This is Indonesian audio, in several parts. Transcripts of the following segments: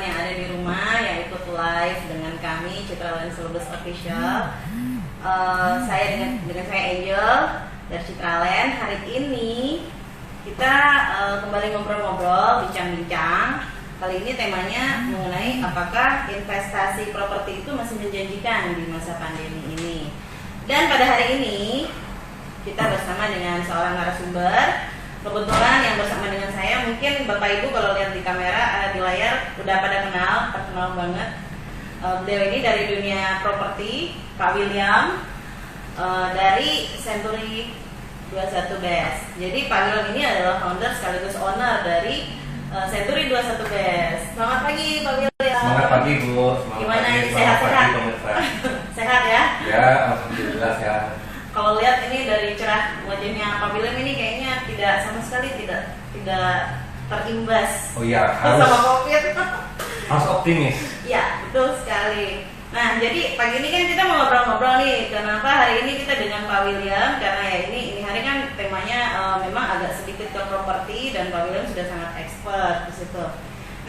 yang ada di rumah yang ikut live dengan kami Citraland Celebes Official. Saya dengan saya Angel dari Citraland. Hari ini kita kembali ngobrol-ngobrol, bincang-bincang. Kali ini temanya mengenai apakah investasi properti itu masih menjanjikan di masa pandemi ini. Dan pada hari ini kita bersama dengan seorang narasumber. Kebetulan yang bersama dengan saya, mungkin Bapak Ibu kalau lihat di kamera, di layar udah pada kenal banget. Beliau ini dari dunia properti, Pak William, dari Century 21 Best. Jadi Pak William ini adalah founder sekaligus owner dari Century 21 Best. Selamat pagi Pak William. Semangat pagi Bu. Gimana ini, sehat-sehat? Sehat ya? Ya, alhamdulillah sehat. Kalau lihat ini dari cerah wajahnya Pak William ini kayaknya tidak sama sekali tidak terimbas. Oh iya, sama COVID. Harus optimis. Ya, betul sekali. Nah, jadi pagi ini kan kita mau ngobrol-ngobrol nih. Kenapa hari ini kita dengan Pak William? Karena ya ini hari kan temanya memang agak sedikit ke properti dan Pak William sudah sangat expert di situ.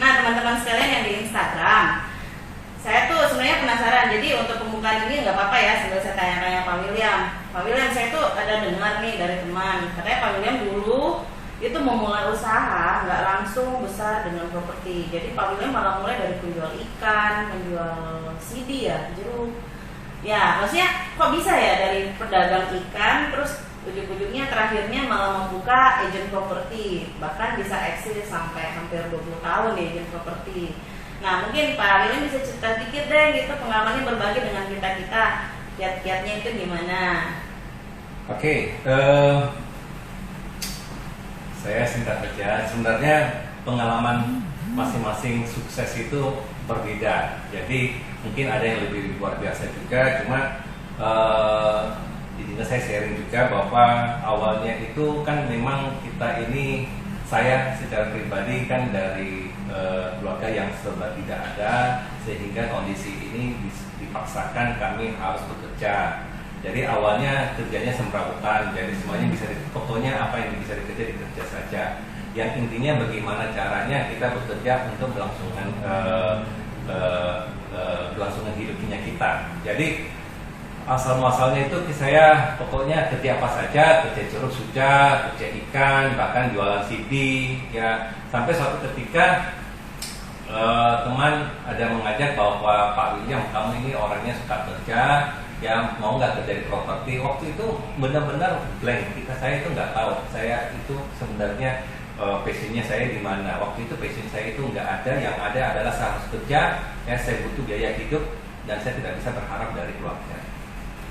Nah, teman-teman sekalian yang di Instagram, saya tuh sebenarnya penasaran. Jadi untuk pembukaan ini nggak apa-apa ya sambil saya tanya-tanya Pak William. Pak William, saya tuh ada dengar nih dari teman, katanya Pak William dulu itu memulai usaha nggak langsung besar dengan properti. Jadi Pak William malah mulai dari penjual ikan, menjual CD ya, jeruk. Ya, maksudnya kok bisa ya dari pedagang ikan terus ujung-ujungnya terakhirnya malah membuka agent properti, bahkan bisa eksis sampai hampir 20 tahun di agent properti. Nah, mungkin Pak William bisa cerita dikit deh gitu pengalamannya berbagi dengan kita-kita. Kiat-kiatnya itu gimana? Oke, saya singkat saja. Sebenarnya pengalaman masing-masing sukses itu berbeda. Jadi mungkin ada yang lebih luar biasa juga. Cuma intinya saya sharing juga bahwa awalnya itu kan memang kita ini, saya secara pribadi kan dari keluarga yang serba tidak ada, sehingga kondisi ini dipaksakan kami harus bekerja. Jadi awalnya kerjanya semrawutan, jadi semuanya bisa pokoknya apa yang bisa dikerja saja. Yang intinya bagaimana caranya kita bekerja untuk kelangsungan hidupnya kita. Jadi asal-muasalnya itu saya pokoknya kerja apa saja, kerja jeruk suja, kerja ikan, bahkan jualan CD ya. Sampai suatu ketika teman ada mengajak bahwa Pak William, kamu ini orangnya suka kerja, ya mau nggak kerja di properti. Waktu itu benar-benar blank, saya itu nggak tahu saya itu sebenarnya passionnya saya di mana. Waktu itu passion saya itu nggak ada, yang ada adalah saya harus kerja, ya saya butuh biaya hidup dan saya tidak bisa berharap dari keluarga.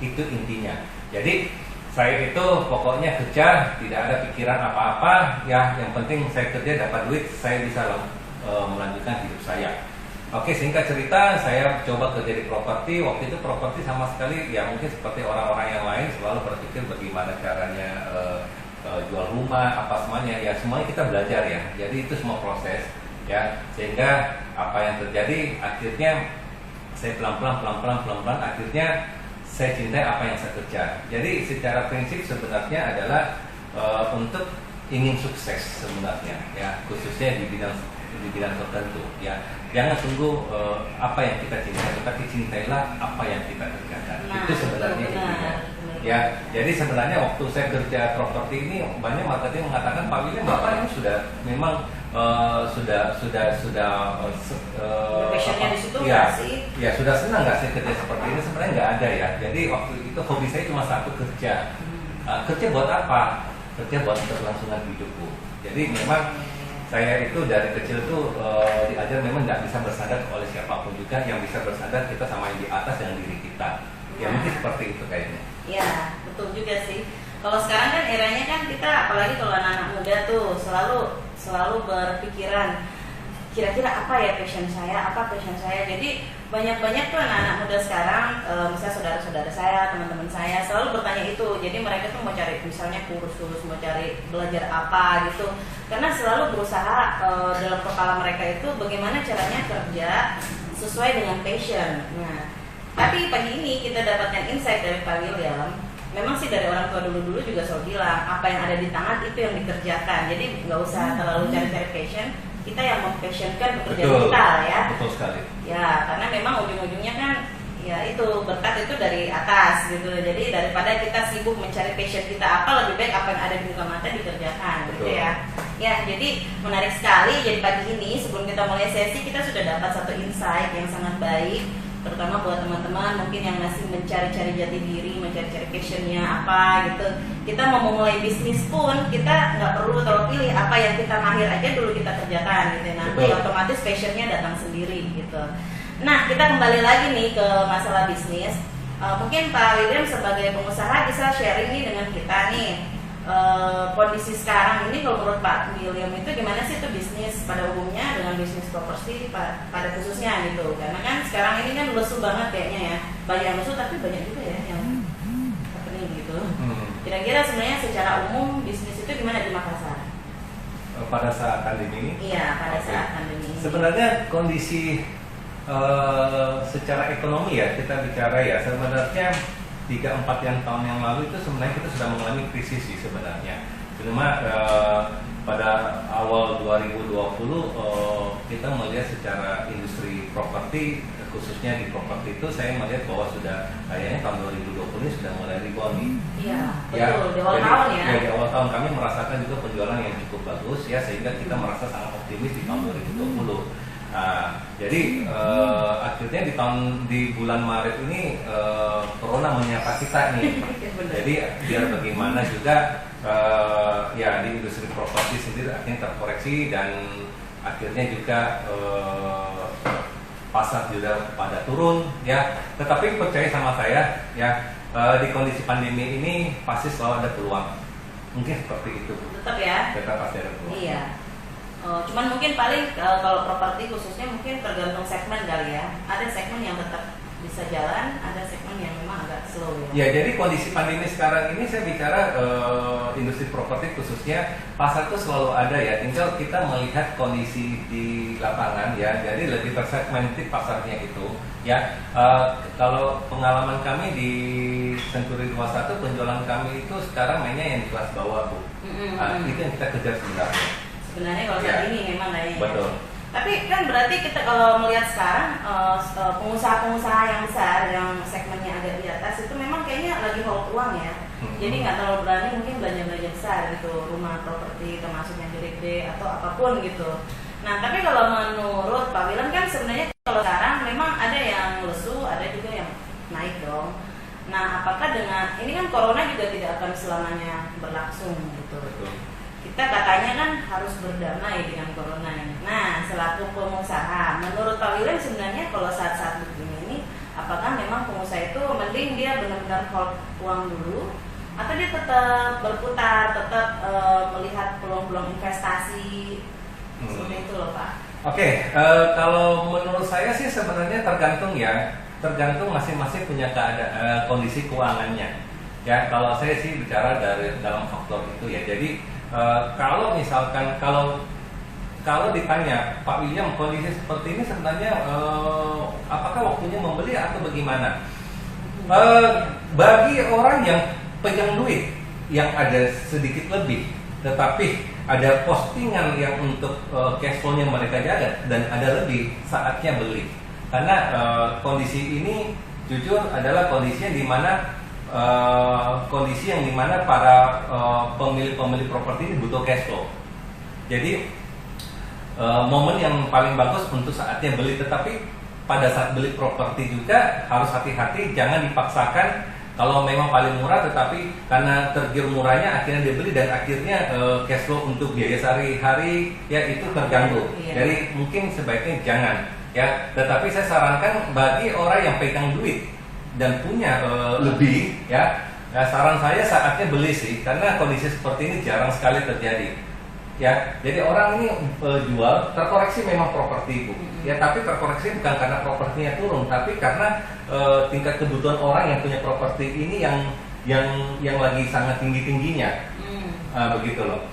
Itu intinya. Jadi saya itu pokoknya kerja, tidak ada pikiran apa-apa, ya yang penting saya kerja dapat duit, saya bisa melanjutkan hidup saya. Oke, singkat cerita, saya coba kerja di properti. Waktu itu properti sama sekali ya mungkin seperti orang-orang yang lain selalu berpikir bagaimana caranya jual rumah, apa semuanya. Ya semuanya kita belajar ya. Jadi itu semua proses ya. Sehingga apa yang terjadi akhirnya saya pelan-pelan akhirnya saya cintai apa yang saya kerja. Jadi secara prinsip sebenarnya adalah untuk ingin sukses sebenarnya ya, khususnya di bidang tertentu ya. Jangan tunggu apa yang kita cintai, tetapi cintailah apa yang kita kerjakan. Nah, itu sebenarnya intinya. Ya, jadi sebenarnya waktu saya kerja properti ini banyak marketing mengatakan Pak William, Bapak ini sudah memang passionnya di situ ya, nggak sih? Ya sudah senang nggak sih kerja seperti ini? Sebenarnya nggak ada ya. Jadi waktu itu hobi saya cuma satu, kerja. Kerja buat apa? Kerja buat keberlangsungan hidupku. Jadi memang saya itu dari kecil tuh diajar memang nggak bisa bersandar oleh siapapun juga. Yang bisa bersandar kita sama yang di atas dengan diri kita. Ya mungkin seperti itu kayaknya. Ya betul juga sih. Kalau sekarang kan eranya kan kita, apalagi kalau anak-anak muda tuh selalu berpikiran kira-kira apa ya passion saya. Jadi banyak tuh anak-anak muda sekarang, misalnya saudara-saudara saya, teman-teman saya selalu bertanya itu. Jadi mereka tuh mau cari misalnya kursus, mau cari belajar apa gitu. Karena selalu berusaha dalam kepala mereka itu bagaimana caranya kerja sesuai dengan passion. Nah, tapi pagi ini kita dapatkan insight dari Pak William. Memang sih dari orang tua dulu juga selalu bilang apa yang ada di tangan itu yang dikerjakan. Jadi nggak usah terlalu cari passion, kita yang mempassionkan pekerjaan Betul. kita ya. Betul sekali. Ya, karena memang ujung-ujungnya kan ya itu berkat itu dari atas gitu. Jadi daripada kita sibuk mencari passion kita apa, lebih baik apa yang ada di muka mata dikerjakan gitu Betul. ya. Ya, jadi menarik sekali. Jadi pagi ini sebelum kita mulai sesi kita sudah dapat satu insight yang sangat baik, terutama buat teman-teman mungkin yang masih mencari-cari jati diri, mencari-cari passionnya apa gitu. Kita mau memulai bisnis pun kita nggak perlu terlalu pilih apa yang kita mahir aja dulu kita kerjakan gitu. Nanti Betul. otomatis passionnya datang sendiri gitu. Nah, kita kembali lagi nih ke masalah bisnis. Mungkin Pak William sebagai pengusaha bisa sharing nih dengan kita nih kondisi sekarang ini. Kalau menurut Pak William itu gimana sih itu bisnis pada umumnya dengan bisnis properti pada khususnya gitu? Karena kan sekarang ini kan lesu banget kayaknya ya, banyak yang lesu tapi banyak juga ya yang happening gitu. Kira-kira sebenarnya secara umum bisnis itu gimana di Makassar? Pada saat pandemi ini? Iya, pada Oke. saat pandemi ini. Sebenarnya kondisi secara ekonomi ya kita bicara ya, sebenarnya 3-4 tahun yang lalu itu sebenarnya kita sudah mengalami krisis sih sebenarnya. Cuma pada awal 2020 kita melihat secara industri properti, khususnya di properti itu saya melihat bahwa sudah kayaknya tahun 2020 ini sudah mulai rebound nih. Iya, Ya, betul. Di awal jadi, tahun ya. Di awal tahun kami merasakan juga penjualan yang cukup bagus ya, sehingga kita merasa sangat optimis di tahun 2020. Jadi akhirnya di bulan Maret ini Corona menyapa kita nih. Jadi biar bagaimana juga ya di industri properti sendiri akhirnya terkoreksi dan akhirnya juga pasar juga pada turun ya. Tetapi percaya sama saya ya, di kondisi pandemi ini pasti selalu ada peluang. Mungkin seperti itu. Tetap ya. Tetap pasti ada peluang. Iya. Cuman mungkin paling kalau properti khususnya mungkin tergantung segmen kali ya. Ada segmen yang tetap bisa jalan, ada segmen yang memang agak slow ya. Ya, jadi kondisi pandemi sekarang ini saya bicara industri properti khususnya pasar itu selalu ada ya. Tinggal kita melihat kondisi di lapangan ya. Jadi lebih tersegmented pasarnya itu ya. Kalau pengalaman kami di Century 21 penjualan kami itu sekarang mainnya yang di kelas bawah Bu. Itu yang kita kejar sebenarnya. Sebenarnya kalau saat ini memang kayaknya. Betul. Tapi kan berarti kita kalau melihat sekarang pengusaha-pengusaha yang besar yang segmennya agak di atas itu memang kayaknya lagi hold uang ya. Jadi nggak terlalu berani mungkin belanja-belanja besar gitu, rumah properti termasuk yang gede-gede atau apapun gitu. Nah tapi kalau menurut Pak William kan sebenarnya kalau sekarang memang ada yang lesu, ada juga yang naik dong. Nah apakah dengan ini kan corona juga tidak akan selamanya berlangsung gitu. Betul. Kita katanya kan harus berdamai dengan corona ini. Nah, selaku pengusaha, menurut Pak William sebenarnya kalau saat-saat begini ini, apakah memang pengusaha itu mending dia benar-benar hold uang dulu, atau dia tetap berputar, tetap melihat peluang-peluang investasi, seperti itu loh Pak? Oke, kalau menurut saya sih sebenarnya tergantung ya, tergantung masing-masing punya kondisi keuangannya. Ya, kalau saya sih bicara dari dalam faktor itu ya. Jadi kalau misalkan kalau ditanya Pak William kondisi seperti ini sebenarnya apakah waktunya membeli atau bagaimana? Bagi orang yang pegang duit yang ada sedikit lebih, tetapi ada postingan yang untuk cash flow-nya mereka jaga dan ada lebih, saatnya beli. Karena kondisi ini jujur adalah kondisinya di mana kondisi yang dimana para pemilik properti ini butuh cash flow. Jadi momen yang paling bagus untuk saatnya beli, tetapi pada saat beli properti juga harus hati-hati, jangan dipaksakan. Kalau memang paling murah, tetapi karena tergiur murahnya akhirnya dibeli dan akhirnya cash flow untuk biaya sehari-hari ya itu terganggu. Iya. Jadi mungkin sebaiknya jangan ya. Tetapi saya sarankan bagi orang yang pegang duit dan punya lebih ya, saran saya saatnya beli sih, karena kondisi seperti ini jarang sekali terjadi ya. Jadi orang ini jual terkoreksi memang properti Bu ya, tapi terkoreksi bukan karena propertinya turun, tapi karena tingkat kebutuhan orang yang punya properti ini yang lagi sangat tingginya begitu loh,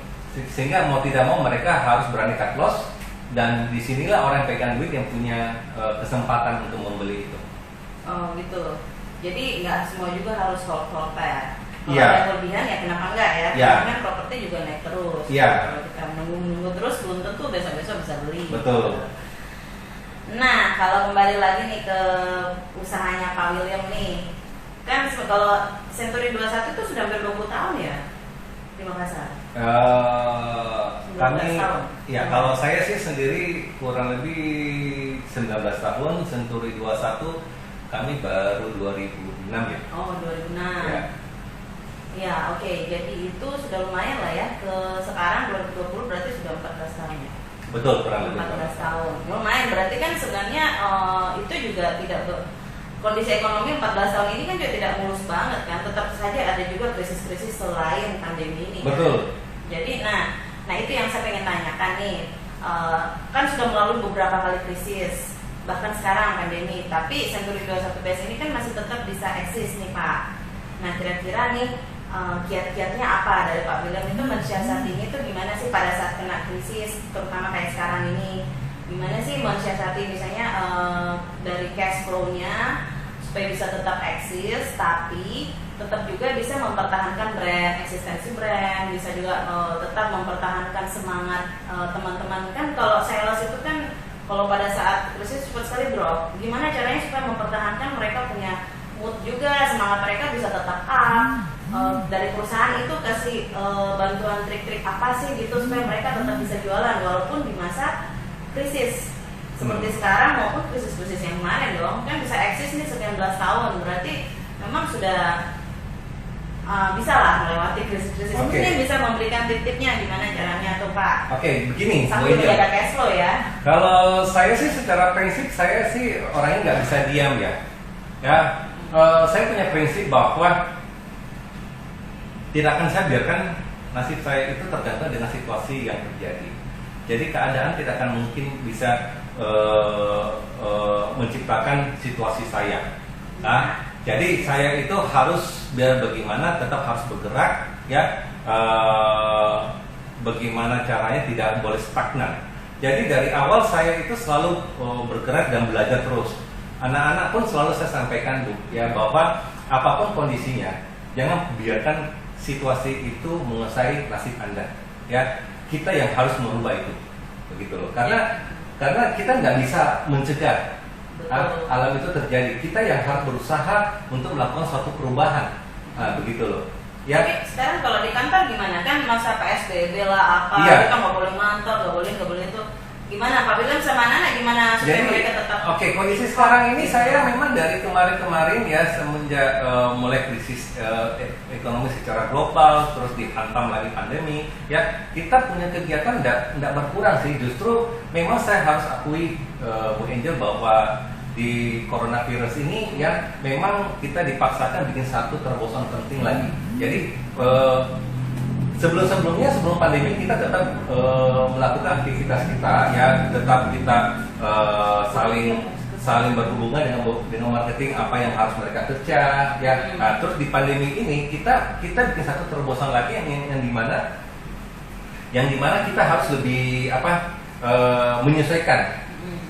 sehingga mau tidak mau mereka harus berani cut loss, dan disinilah orang yang pegang duit yang punya kesempatan untuk membeli itu. Oh gitu. Jadi nggak semua juga harus hold ya. Kalau Iya. ada kelebihan ya kenapa enggak ya? Iya. Karena kan properti juga naik terus. Iya. Kalau kita menunggu terus belum tentu besok-besok bisa beli. Betul. Nah, kalau kembali lagi nih ke usahanya Pak William nih, kan kalau Century 21 itu sudah hampir 20 tahun ya di Makassar. 19 Kami, tahun. ya kalau saya sih sendiri kurang lebih 19 tahun, Century 21 kami baru 2006 ya. Oh, 2006. Ya. Ya, oke. Jadi itu sudah lumayan lah ya. Ke sekarang 2020 berarti sudah 14 tahun ya. Betul, kurang lebih. 14 tahun. Lumayan, berarti kan sebenarnya itu juga tidak kondisi ekonomi 14 tahun ini kan juga tidak mulus banget kan. Tetap saja ada juga krisis-krisis selain pandemi ini. Betul. Kan? Jadi nah itu yang saya pengen tanyakan nih. Kan sudah melalui beberapa kali krisis, bahkan sekarang pandemi, tapi Century 21 BES ini kan masih tetap bisa eksis nih Pak. Nah kira-kira nih kiat-kiatnya apa dari Pak William itu mensiasatinya itu gimana sih pada saat kena krisis, terutama kayak sekarang ini, gimana sih mensiasati misalnya dari cash flow-nya supaya bisa tetap eksis tapi tetap juga bisa mempertahankan brand, eksistensi brand, bisa juga tetap mempertahankan semangat teman-teman. Kan kalau sales itu kan kalau pada saat krisis cepat sekali drop, gimana caranya supaya mempertahankan mereka punya mood juga, semangat mereka bisa tetap up. Dari perusahaan itu kasih bantuan trik-trik apa sih gitu supaya mereka tetap bisa jualan walaupun di masa krisis seperti sekarang maupun krisis-krisis yang kemarin dong, kan bisa eksis nih sekian belas tahun, berarti memang sudah bisa lah melewati krisis-krisis. Oke. Mungkin bisa memberikan tip-tipnya gimana caranya tuh Pak. Oke, begini. Sambil menjaga cash flow ya. Kalau saya sih secara prinsip saya sih orangnya nggak bisa diam ya. Ya, saya punya prinsip bahwa tidak akan saya biarkan nasib saya itu tergantung dengan situasi yang terjadi. Jadi keadaan tidak akan mungkin bisa menciptakan situasi saya. Nah, jadi saya itu harus biar bagaimana tetap harus bergerak ya. Bagaimana caranya tidak boleh stagnan. Jadi dari awal saya itu selalu bergerak dan belajar terus. Anak-anak pun selalu saya sampaikan Bu, ya bahwa apapun kondisinya, jangan biarkan situasi itu menguasai nasib Anda. Ya, kita yang harus merubah itu, begitu loh. Karena kita nggak bisa mencegah alam itu terjadi. Kita yang harus berusaha untuk melakukan suatu perubahan, begitu loh. Ya. Tapi sekarang kalau di kantor gimana? Kan masa PSBB lah apa, Iya. kita nggak boleh ngantor, nggak boleh itu. Gimana Pak William sama anak gimana supaya Jadi, mereka tetap? Oke, kondisi sekarang ini saya memang dari kemarin ya semenjak mulai krisis ekonomi secara global, terus dihantam lagi pandemi, ya kita punya kegiatan tidak berkurang sih. Justru memang saya harus akui Bu Angel bahwa di coronavirus ini ya memang kita dipaksakan bikin satu terobosan penting lagi. Jadi sebelum pandemi kita tetap melakukan aktivitas kita ya, tetap kita saling berhubungan dengan marketing apa yang harus mereka kerja ya. Nah, terus di pandemi ini kita bikin satu terobosan lagi yang dimana kita harus lebih menyesuaikan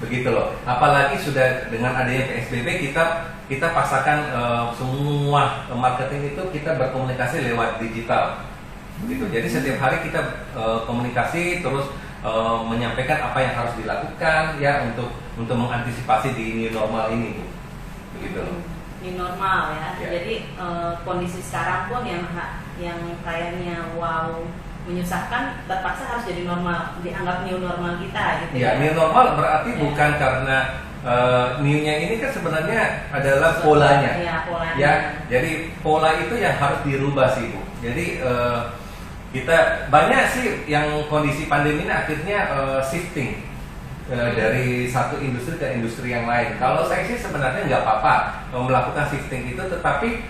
begitu loh. Apalagi sudah dengan adanya PSBB kita paksakan semua marketing itu kita berkomunikasi lewat digital. Begitu. Jadi setiap hari kita komunikasi terus menyampaikan apa yang harus dilakukan ya untuk mengantisipasi di new normal ini, Bu. Begitu. New normal ya. Ya. Jadi kondisi sekarang pun yang kayaknya wow menyusahkan terpaksa harus jadi normal, dianggap new normal kita gitu Ya, new normal berarti bukan karena new-nya ini kan sebenarnya adalah polanya. Iya, polanya. Ya, jadi pola itu yang harus dirubah sih, Bu. Jadi kita banyak sih yang kondisi pandemi ini akhirnya shifting dari satu industri ke industri yang lain. Kalau saya sih sebenarnya nggak apa-apa melakukan shifting itu, tetapi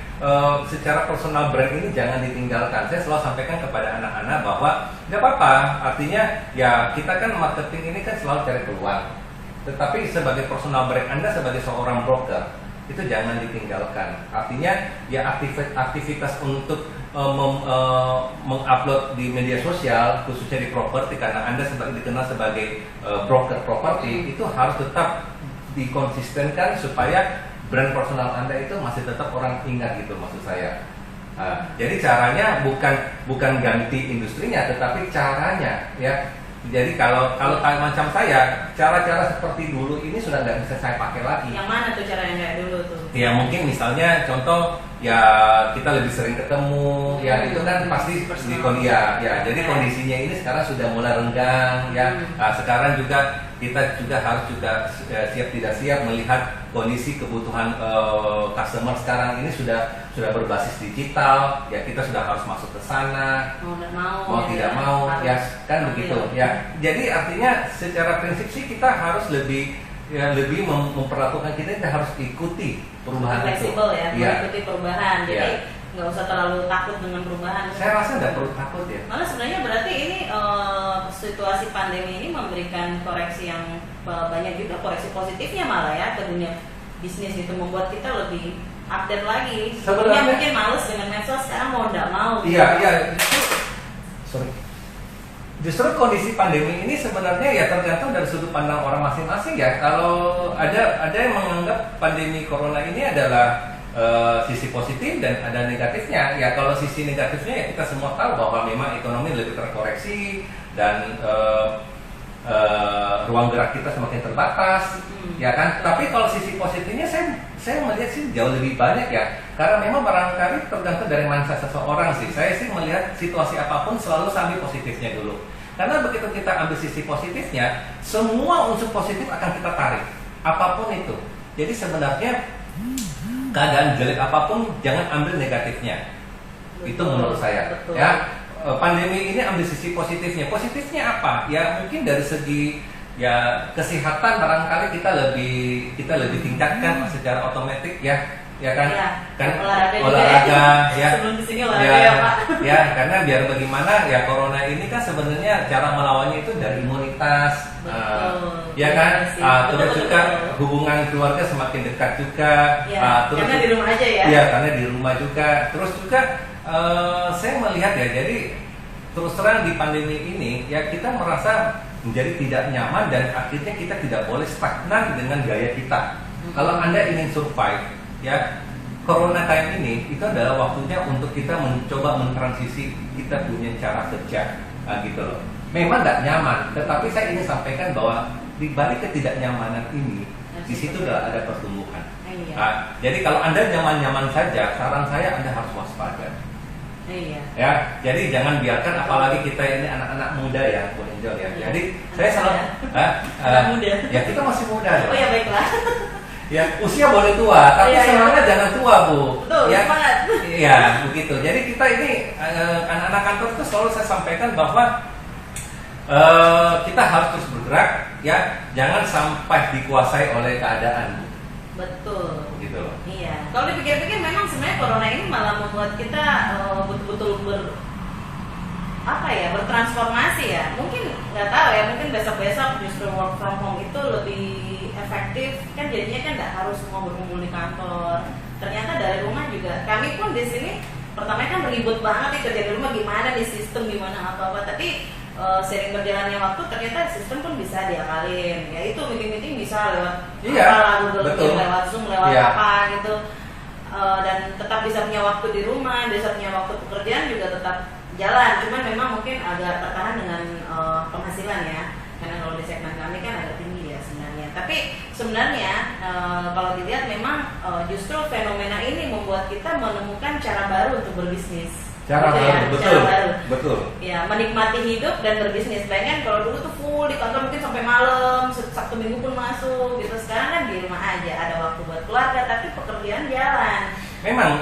secara personal brand ini jangan ditinggalkan. Saya selalu sampaikan kepada anak-anak bahwa nggak apa-apa. Artinya ya kita kan marketing ini kan selalu cari peluang. Tetapi sebagai personal brand Anda sebagai seorang broker itu jangan ditinggalkan. Artinya ya aktivitas untuk mengupload di media sosial khususnya di properti, karena Anda dikenal sebagai broker properti, itu harus tetap dikonsistenkan supaya brand personal Anda itu masih tetap orang ingat gitu maksud saya. Jadi caranya bukan ganti industrinya, tetapi caranya ya Jadi kalau kayak macam saya, cara-cara seperti dulu ini sudah nggak bisa saya pakai lagi. Yang mana tuh cara yang kayak dulu tuh? Ya mungkin misalnya contoh ya kita lebih sering ketemu, ya itu kan pasti di kuliah. Ya, jadi kondisinya ini sekarang sudah mulai renggang, ya. Nah, sekarang juga kita juga harus siap tidak siap melihat kondisi kebutuhan customer sekarang ini sudah berbasis digital, ya kita sudah harus masuk ke sana. Mau tidak mau, ya kan begitu, ya. Jadi artinya secara prinsip sih kita harus lebih memperlakukan kita harus ikuti perubahan itu. Fleksibel ya, mengikuti perubahan. Jadi nggak usah terlalu takut dengan perubahan. Saya rasa nggak perlu takut ya. Malah sebenarnya berarti ini situasi pandemi ini memberikan koreksi yang banyak juga, koreksi positifnya malah ya ke dunia bisnis itu, membuat kita lebih update lagi. Sebelumnya mungkin males dengan medsos, sekarang mau nggak mau. Iya. Justru kondisi pandemi ini sebenarnya ya tergantung dari sudut pandang orang masing-masing ya. Kalau ada yang menganggap pandemi corona ini adalah sisi positif dan ada negatifnya. Ya kalau sisi negatifnya ya kita semua tahu bahwa memang ekonomi lebih terkoreksi dan ruang gerak kita semakin terbatas, ya kan. Tapi kalau sisi positifnya saya melihat sih jauh lebih banyak ya. Karena memang barangkali tergantung dari mindset seseorang sih. Saya sih melihat situasi apapun selalu sambil positifnya dulu. Karena begitu kita ambil sisi positifnya, semua unsur positif akan kita tarik, apapun itu. Jadi sebenarnya keadaan jelek apapun jangan ambil negatifnya. Itu menurut saya. Betul. Ya, pandemi ini ambil sisi positifnya. Positifnya apa? Ya mungkin dari segi ya kesehatan barangkali kita lebih tingkatkan secara otomatis ya kan. Ya, kan olahraga ya. Sebelum kesini olahraga ya Pak. Ya, karena biar bagaimana ya corona ini kan sebenarnya cara melawannya itu dari imunitas. Ya kan. Terus juga hubungan keluarga semakin dekat juga. Ya, terus karena di rumah aja ya. Ya, karena di rumah juga. Terus juga saya melihat ya, jadi terus terang di pandemi ini ya kita merasa menjadi tidak nyaman dan akhirnya kita tidak boleh stagnan dengan gaya kita. Kalau Anda ingin survive, ya corona time ini itu adalah waktunya untuk kita mencoba mentransisi kita punya cara kerja, gitu loh. Memang nggak nyaman, tetapi saya ingin sampaikan bahwa di balik ketidaknyamanan ini, di situ ada pertumbuhan. Jadi kalau Anda nyaman-nyaman saja, saran saya Anda harus waspada. Ya, jadi jangan biarkan, apalagi kita ini anak-anak muda ya, Bu Angel ya. Jadi saya selalu muda. Ya kita masih muda. Oh ya baiklah. Ya usia boleh tua, tapi semangat jangan tua Bu. Betul, ya, semangat. Iya begitu. Jadi kita ini anak-anak kantor itu selalu saya sampaikan bahwa kita harus terus bergerak, ya jangan sampai dikuasai oleh keadaan. Betul. Gitu loh. Iya. Kalau dipikir-pikir memang sebenarnya corona ini malah membuat kita betul-betul bertransformasi ya. Mungkin nggak tahu ya, mungkin besok-besok justru work from home itu lebih efektif kan, jadinya kan nggak harus semua berkumpul di kantor. Ternyata dari rumah juga. Kami pun di sini pertamanya kan ribut banget nih kerja di rumah, gimana di sistem gimana apa-apa, tapi sering berjalannya waktu ternyata sistem pun bisa diakalin. Ya itu meeting-meeting bisa lewat Google Meet, lewat Zoom, lewat apa gitu. Dan tetap bisa punya waktu di rumah, bisa punya waktu pekerjaan juga tetap jalan. Cuman memang mungkin agak tertahan dengan penghasilan ya. Karena kalau di segmen kami kan agak tinggi ya sebenarnya. Tapi sebenarnya kalau dilihat memang justru fenomena ini membuat kita menemukan cara baru untuk berbisnis. Cara baru, betul. Ya, menikmati hidup dan berbisnis. Bayangkan kalau dulu tuh full di kantor mungkin sampai malam, Sabtu Minggu pun masuk gitu. Sekarang kan di rumah aja, ada waktu buat keluarga, tapi pekerjaan jalan. Memang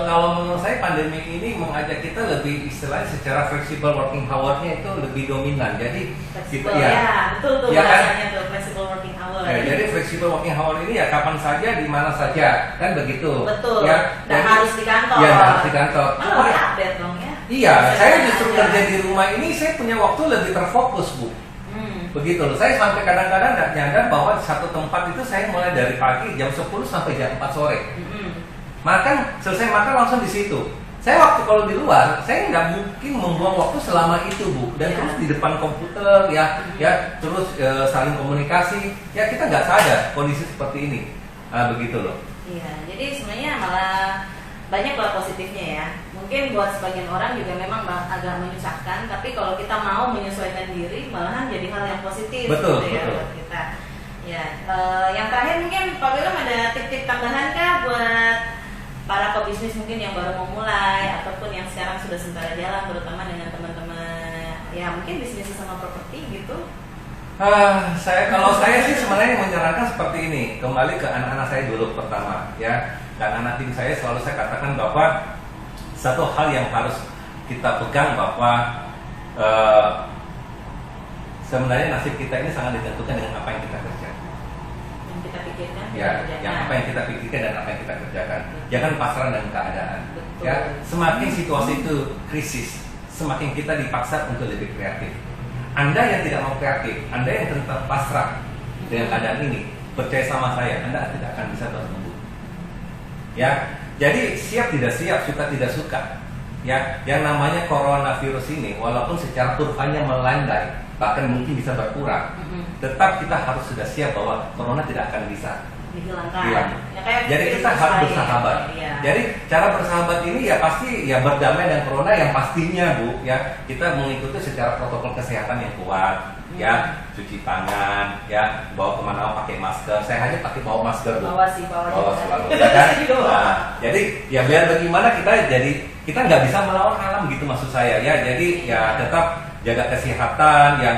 kalau menurut saya pandemi ini mengajak kita lebih istilahnya secara flexible working hour-nya itu lebih dominan. Jadi flexible, betul ya bahasanya tuh flexible working hour. Ya, jadi flexible working hour ini ya kapan saja, di mana saja, kan begitu. Betul. Ya, dan harus di kantor. Ya, harus di kantor. Update dong ya. Iya, saya justru kerja di rumah ini saya punya waktu lebih terfokus, Bu. Begitu loh. Saya sampai kadang-kadang nggak nyadar bahwa di satu tempat itu saya mulai dari pagi jam 10 sampai jam 4 sore. Makan, selesai makan langsung di situ. Saya waktu kalau di luar, saya nggak mungkin membuang waktu selama itu, Bu. Dan terus di depan komputer, terus saling komunikasi. Ya kita nggak sadar kondisi seperti ini. Begitu loh. Iya, jadi sebenarnya malah banyak lah positifnya ya. Mungkin buat sebagian orang juga memang agak menyusahkan, tapi kalau kita mau menyesuaikan diri malahan jadi hal yang positif. Betul, gitu ya betul. buat kita. Ya, yang terakhir mungkin Pak William ada tip-tip tambahan kah buat para pebisnis mungkin yang baru mau mulai ataupun yang sekarang sudah sementara jalan, terutama dengan teman-teman ya mungkin bisnis sama properti gitu. Kalau saya sih sebenarnya menyarankan seperti ini, kembali ke anak-anak saya dulu pertama ya. Dan anak tim saya selalu saya katakan bahwa satu hal yang harus kita pegang bahwa sebenarnya nasib kita ini sangat ditentukan dengan apa yang kita kerjakan. Yang kita pikirkan, Ya, kita yang apa yang kita pikirkan dan apa yang kita kerjakan. Betul. Jangan pasrah dengan keadaan. Betul. Ya, semakin situasi itu krisis, semakin kita dipaksa untuk lebih kreatif. Anda yang tidak mau kreatif, Anda yang tetap pasrah dengan keadaan ini, percaya sama saya, Anda tidak akan bisa bertumbuh. Ya, jadi siap tidak siap, suka tidak suka. Ya, yang namanya coronavirus ini, walaupun secara kurvanya melandai, bahkan mungkin bisa berkurang, tetap kita harus sudah siap bahwa corona tidak akan bisa dihilangkan. hilang. Ya, kayak Jadi kita virus harus lain. bersahabat. Iya. Jadi cara bersahabat ini ya pasti ya berdamai dengan corona yang pastinya Bu ya kita mengikuti secara protokol kesehatan yang kuat ya, cuci tangan ya, bawa kemana pakai masker. Saya aja pakai bawa masker Bu. Bawa Selalu ya kan. Nah, jadi ya biar bagaimana kita nggak bisa melawan alam gitu maksud saya ya. Jadi ya tetap jaga kesehatan yang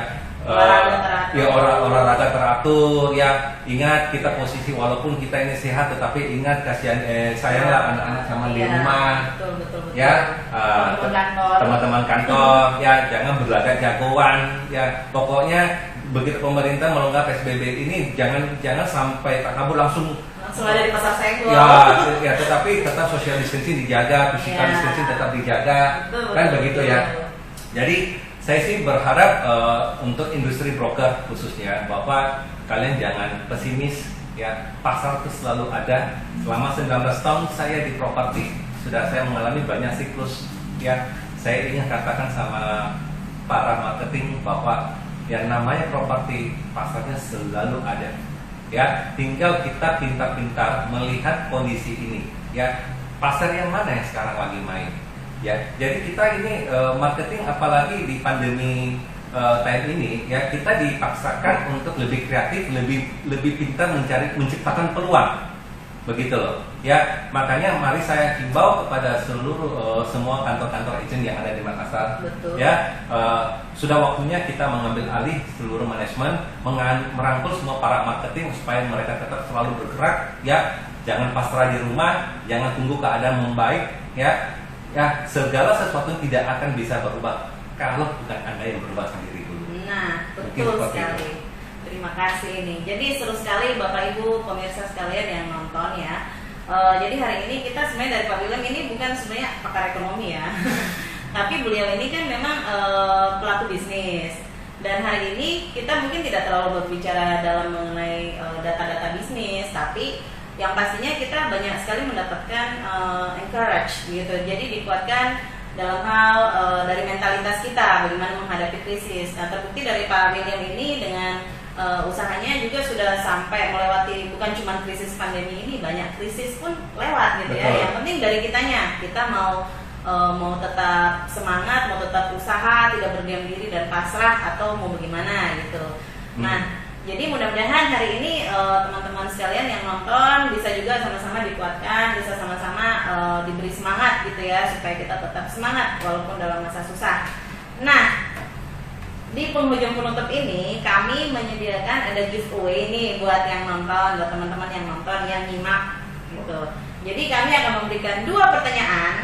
olahraga teratur ya. Ingat kita posisi walaupun kita ini sehat tetapi ingat kasihan sayanglah anak-anak sama di rumah. Betul. Ya, teman-teman kantor ya jangan berlagak jagoan ya. Pokoknya begitu pemerintah melonggar PSBB ini jangan sampai takabur langsung ada di pasar senggol. Ya, tetapi tetap social distancing dijaga, physical distancing tetap dijaga. Kan begitu ya. Jadi saya sih berharap untuk industri broker khususnya bahwa kalian jangan pesimis ya, pasar itu selalu ada. Selama 19 tahun saya di properti sudah saya mengalami banyak siklus ya. Saya ingin katakan sama para marketing bahwa yang namanya properti pasarnya selalu ada ya. Tinggal kita pintar-pintar melihat kondisi ini ya, pasar yang mana yang sekarang lagi main. Ya, jadi kita ini marketing apalagi di pandemi time ini ya kita dipaksakan untuk lebih kreatif, lebih pintar menciptakan peluang, begitu loh. Ya, makanya mari saya himbau kepada seluruh semua kantor-kantor agent yang ada di Makassar. Betul. Ya, sudah waktunya kita mengambil alih seluruh manajemen, merangkul semua para marketing supaya mereka tetap selalu bergerak. Ya, jangan pasrah di rumah, jangan tunggu keadaan membaik. Ya, segala sesuatu tidak akan bisa berubah kalau bukan Anda yang berubah sendiri dulu. Nah, betul sekali. Terima kasih nih. Jadi seru sekali Bapak Ibu pemirsa sekalian yang nonton ya. Jadi hari ini kita sebenarnya dari Pak William ini bukan sebenarnya pakar ekonomi ya. Tapi beliau ini kan memang pelaku bisnis. Dan hari ini kita mungkin tidak terlalu berbicara dalam mengenai data-data bisnis, tapi yang pastinya kita banyak sekali mendapatkan encourage gitu. Jadi dikuatkan dalam hal dari mentalitas kita bagaimana menghadapi krisis. Nah, terbukti dari Pak William ini dengan usahanya juga sudah sampai melewati bukan cuma krisis pandemi ini, banyak krisis pun lewat gitu. Betul. Ya. Yang penting dari kitanya, kita mau tetap semangat, mau tetap usaha, tidak berdiam diri dan pasrah atau mau bagaimana gitu. Nah, jadi mudah-mudahan hari ini teman-teman sekalian yang nonton bisa juga sama-sama dikuatkan, bisa sama-sama diberi semangat gitu ya, supaya kita tetap semangat walaupun dalam masa susah. Nah, di penghujung penutup ini kami menyediakan ada giveaway nih buat yang nonton, buat teman-teman yang nonton, yang nyimak gitu. Jadi kami akan memberikan 2 pertanyaan.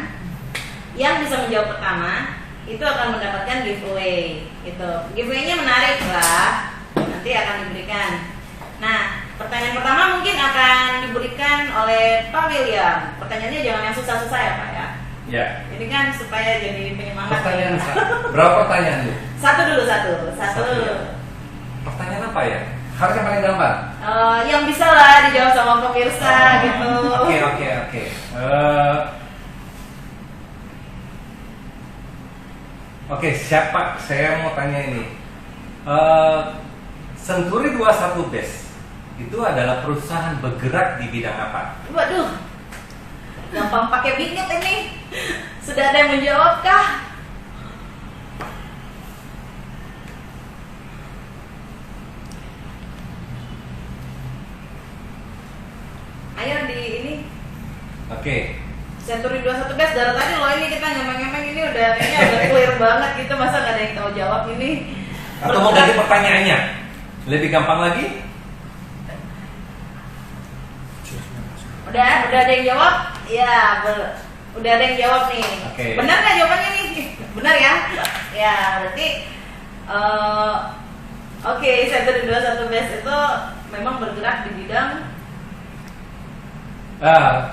Yang bisa menjawab pertama itu akan mendapatkan giveaway gitu. Giveaway-nya menarik lah. Nanti akan diberikan. Nah, pertanyaan pertama mungkin akan diberikan oleh Pak William. Pertanyaannya jangan yang susah-susah ya Pak ya. Ya. Ini kan supaya jadi penyemangat. Pertanyaan berapa pertanyaan dulu? Satu dulu. Pertanyaan apa ya? Harus yang paling gampang. Yang bisa lah dijawab sama pemirsa gitu. Oke. Oke, siapa? Saya mau tanya ini. Senturi 21 Best itu adalah perusahaan bergerak di bidang apa? Waduh, Gampang pakai bingit ini. Sudah ada yang menjawab kah? Ayo di ini. Oke. Century 21 guys, dari tadi loh ini kita ngemeng-ngemeng ini udah kayaknya udah clear banget gitu, masa nggak ada yang tahu jawab ini. Atau mau ganti pertanyaannya? Lebih gampang lagi? Udah ada yang jawab? Ya, udah ada yang jawab nih. Oke. Benar nggak jawabannya nih? Benar ya? Ya, berarti oke, Century 21 Best itu memang bergerak di bidang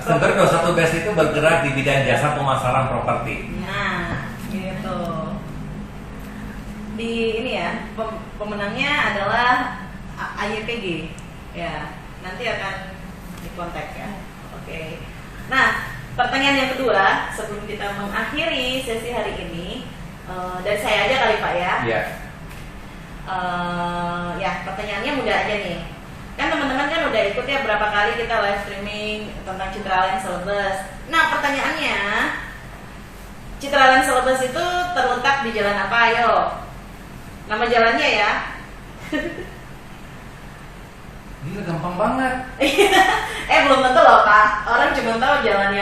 Century 21 Best itu bergerak di bidang jasa pemasaran properti. nah, gitu. Di ini ya, pemenangnya adalah AYPG. Ya, nanti akan dikontak ya. Oke. Nah, pertanyaan yang kedua sebelum kita mengakhiri sesi hari ini, dari saya aja kali Pak ya. Iya. Ya, pertanyaannya mudah aja nih. Kan teman-teman kan udah ikut ya berapa kali kita live streaming tentang Citraland Celebes. Nah, pertanyaannya, Citraland Celebes itu terletak di jalan apa? Ayo. Nama jalannya ya. Gila, gampang banget. Belum tentu loh Pak. Orang cuma tahu jalan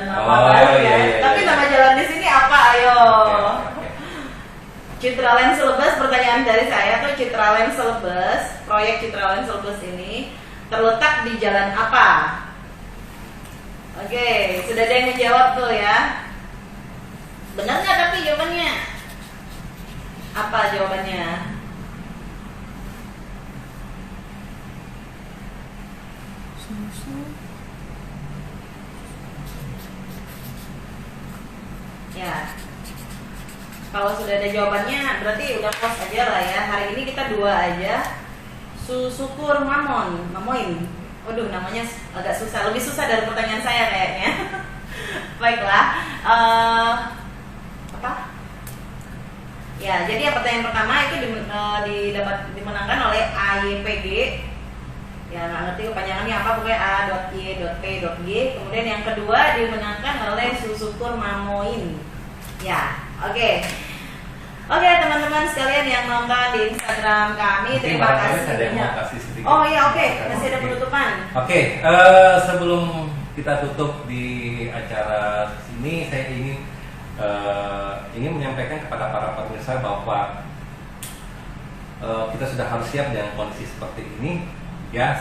apa baru ya. Iya, Tapi iya. nama jalan di sini apa? Ayo. Oke. Citraland Celebes, pertanyaan dari saya tuh Citraland Celebes, proyek Citraland Celebes ini terletak di jalan apa? Oke, sudah ada yang menjawab tuh ya. Benar nggak tapi jawabannya? Apa jawabannya? Ya. Kalau sudah ada jawabannya berarti udah close aja lah ya. Hari ini kita dua aja. Susukur Mamoin. Waduh, namanya agak susah. Lebih susah dari pertanyaan saya kayaknya. Baiklah. Apa? Ya, jadi yang pertanyaan pertama itu dimenangkan oleh AYPG. Ya, nggak ngerti kepanjangannya apa, pokoknya A.Y.P.G. Kemudian yang kedua dimenangkan oleh Susukur Mamoin. Ya, oke. Oke, teman-teman sekalian yang nonton di Instagram kami, Mungkin terima barangkali kasih ada yang banyak. mau kasih sedikit. Oh iya, oke. Masih ada penutupan. Oke, sebelum kita tutup di acara ini, saya ingin menyampaikan kepada para pemirsa bahwa kita sudah harus siap dengan kondisi seperti ini. Ya,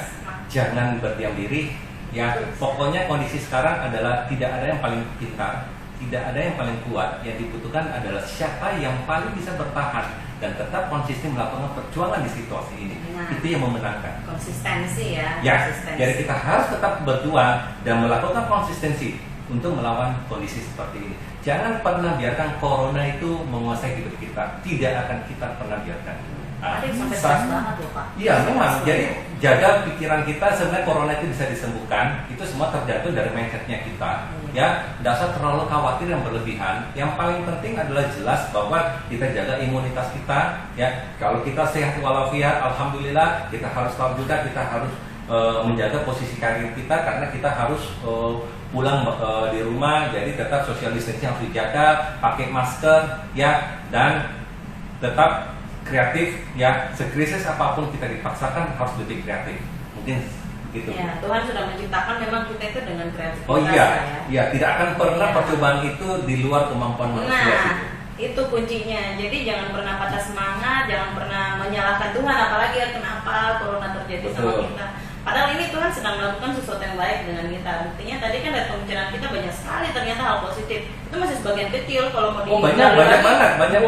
jangan berdiam diri. Ya, pokoknya kondisi sekarang adalah tidak ada yang paling pintar, tidak ada yang paling kuat. Yang dibutuhkan adalah siapa yang paling bisa bertahan dan tetap konsisten melakukan perjuangan di situasi ini. Nah, itu yang memenangkan. Konsistensi ya. Ya, Konsistensi. jadi kita harus tetap berjuang dan melakukan konsistensi untuk melawan kondisi seperti ini. Jangan pernah biarkan corona itu menguasai hidup kita. Tidak akan kita pernah biarkan. Ada yang sampai stres banget loh Pak. Iya memang. Jadi jaga pikiran kita. Sebenarnya corona itu bisa disembuhkan. Itu semua tergantung dari mindsetnya kita. Ya, tidak usah terlalu khawatir yang berlebihan. Yang paling penting adalah jelas bahwa kita jaga imunitas kita. Ya, kalau kita sehat walafiat, alhamdulillah. Kita harus tahu juga kita harus menjaga posisi karir kita karena kita harus pulang di rumah. Jadi tetap social distancing harus dijaga, pakai masker, ya, dan tetap kreatif, ya. Sekrisis apapun kita dipaksakan harus lebih kreatif. Mungkin begitu. Ya, Tuhan sudah menciptakan memang kita itu dengan kreativitas. Oh iya, ya. iya, tidak akan pernah Ya. percobaan itu di luar kemampuan manusia. Nah, itu kuncinya. Jadi jangan pernah patah semangat, jangan pernah menyalahkan Tuhan, apalagi ya kenapa corona terjadi sama Betul. kita. Padahal ini Tuhan sedang melakukan sesuatu yang baik dengan kita. Buktinya tadi kan dari pembicaraan kita banyak sekali ternyata hal positif. Itu masih sebagian kecil kalau mau Oh, banyak lagi, banget. banyak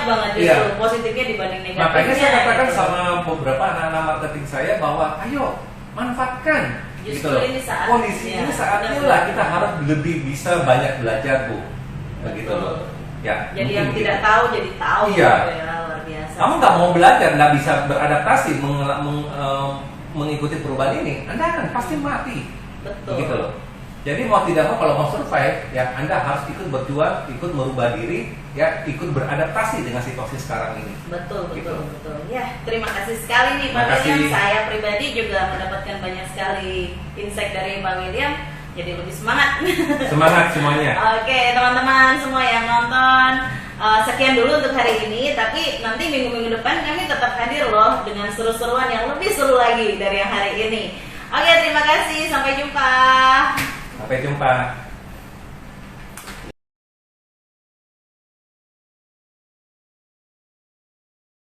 banget justru Iya. positifnya dibanding negatifnya. Makanya saya katakan gitu. sama beberapa anak-anak marketing saya bahwa ayo manfaatkan. Justru gitu loh. ini saat- kondisi ya, ini saatnya benar-benar. lah kita harus lebih bisa banyak belajar Bu. Begitu Betul. loh. Ya. Jadi mungkin yang gitu. tidak tahu jadi tahu. Iya. gitu ya, luar biasa. Kamu nggak mau belajar, nggak bisa beradaptasi mengikuti perubahan ini, Anda akan pasti mati. Betul. Begitu loh. Jadi mau tidak mau kalau mau survive, ya Anda harus ikut berjuang, ikut merubah diri, ya ikut beradaptasi dengan situasi sekarang ini. Betul, Gitu. betul, betul. Ya, terima kasih sekali nih Pak Terima kasih. William. Saya pribadi juga mendapatkan banyak sekali insight dari Pak William. jadi lebih semangat. Semangat semuanya. Oke, teman-teman semua yang nonton, sekian dulu untuk hari ini. Tapi nanti minggu-minggu depan kami tetap hadir loh dengan seru-seruan yang lebih seru lagi dari yang hari ini. Oke, terima kasih. Sampai jumpa. Sampai jumpa.